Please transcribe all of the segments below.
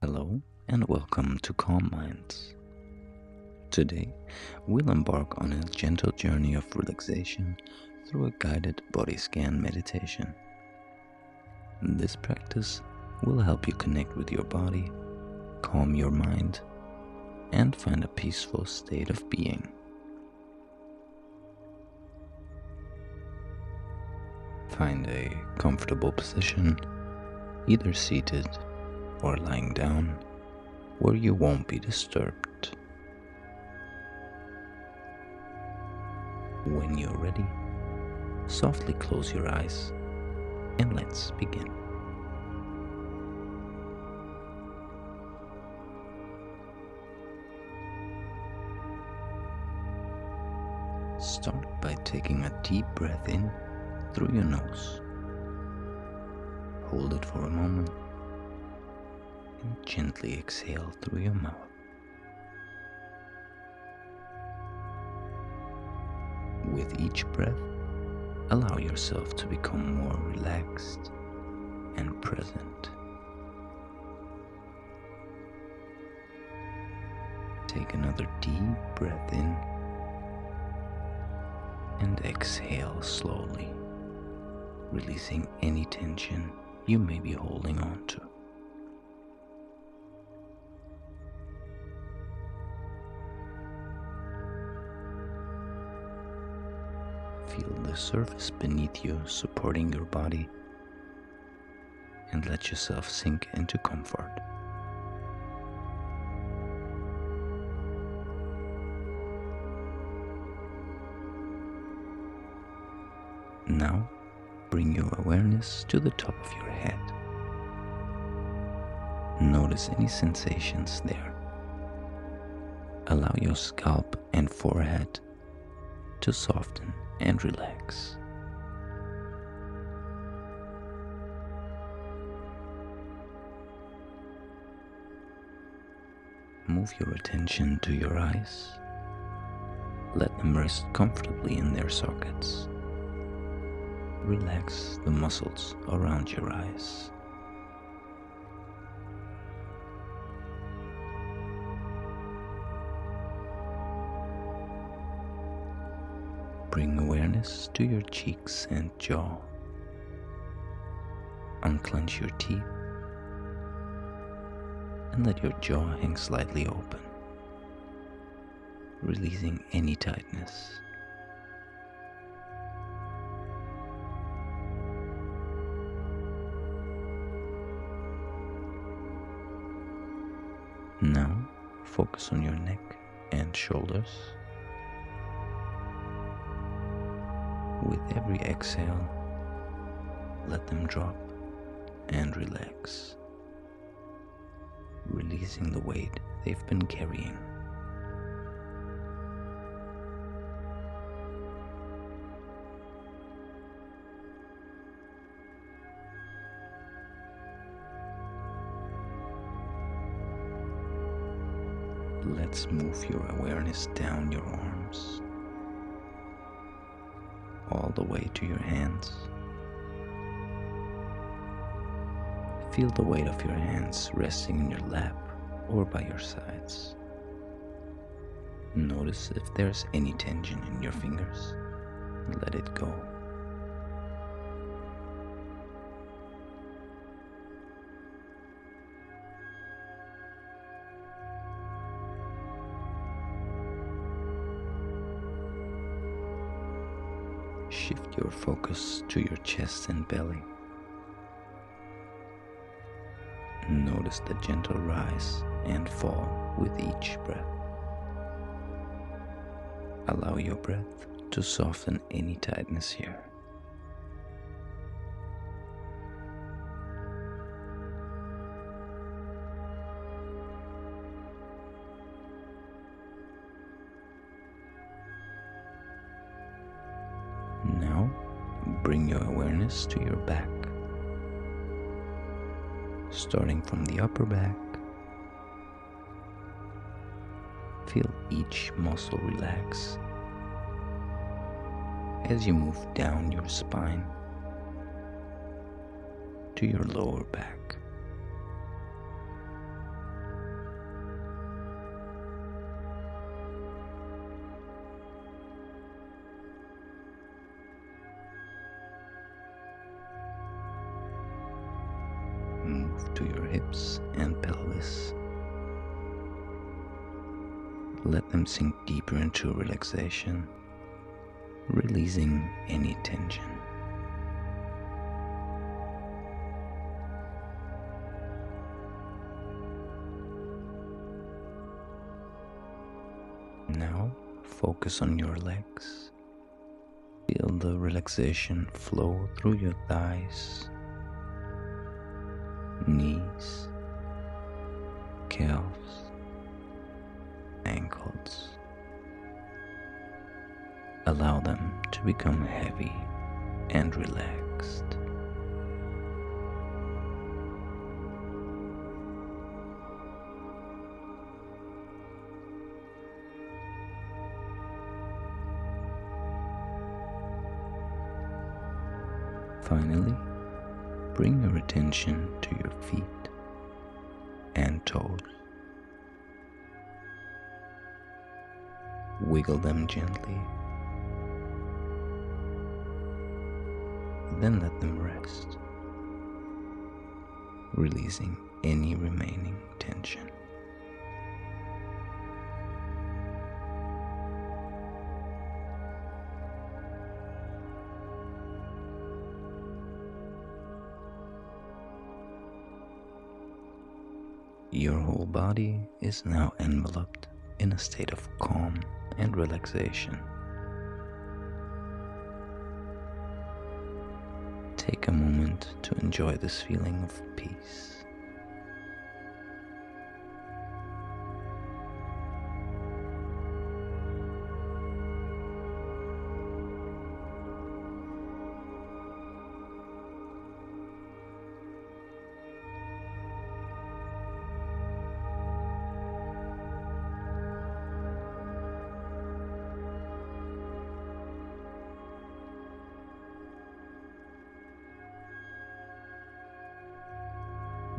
Hello and welcome to Calm Minds. Today, we'll embark on a gentle journey of relaxation through a guided body scan meditation. This practice will help you connect with your body, calm your mind, and find a peaceful state of being. Find a comfortable position, either seated or lying down, where you won't be disturbed. When you're ready, softly close your eyes and let's begin. Start by taking a deep breath in through your nose. Hold it for a moment and gently exhale through your mouth. With each breath, allow yourself to become more relaxed and present. Take another deep breath in and exhale slowly, releasing any tension you may be holding on to. Feel the surface beneath you supporting your body and let yourself sink into comfort. Now, bring your awareness to the top of your head. Notice any sensations there. Allow your scalp and forehead to soften and relax. Move your attention to your eyes. Let them rest comfortably in their sockets. Relax the muscles around your eyes. Bring awareness to your cheeks and jaw. Unclench your teeth and let your jaw hang slightly open, releasing any tightness. Now, focus on your neck and shoulders. With every exhale, let them drop and relax, releasing the weight they've been carrying. Let's move your awareness down your arms, all the way to your hands. Feel the weight of your hands resting in your lap or by your sides. Notice if there's any tension in your fingers. Let it go. Shift your focus to your chest and belly. Notice the gentle rise and fall with each breath. Allow your breath to soften any tightness here. Now, bring your awareness to your back. Starting from the upper back, feel each muscle relax as you move down your spine to your lower back. to your hips and pelvis. Let them sink deeper into relaxation, releasing any tension. Now focus on your legs. Feel the relaxation flow through your thighs, knees, calves, ankles. Allow them to become heavy and relaxed. Finally, bring your attention to your feet and toes. Wiggle them gently, then let them rest, releasing any remaining tension. Your whole body is now enveloped in a state of calm and relaxation. Take a moment to enjoy this feeling of peace.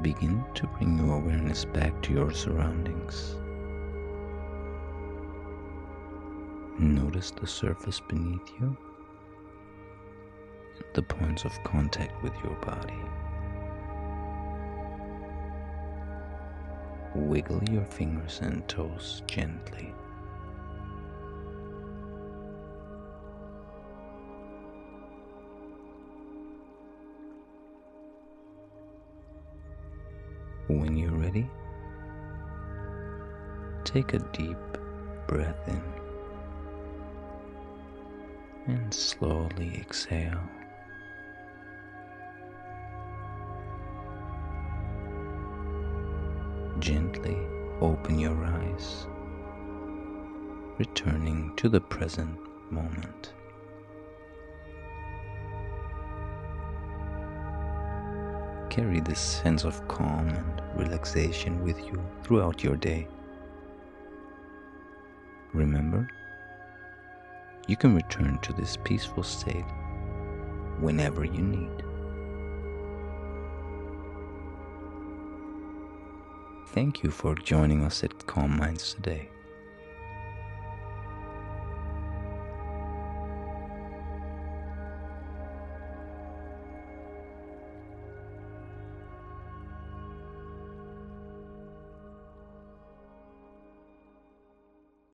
Begin to bring your awareness back to your surroundings. Notice the surface beneath you and the points of contact with your body. Wiggle your fingers and toes gently. When you're ready, take a deep breath in and slowly exhale. Gently open your eyes, returning to the present moment. Carry this sense of calm and relaxation with you throughout your day. Remember, you can return to this peaceful state whenever you need. Thank you for joining us at Calm Minds today.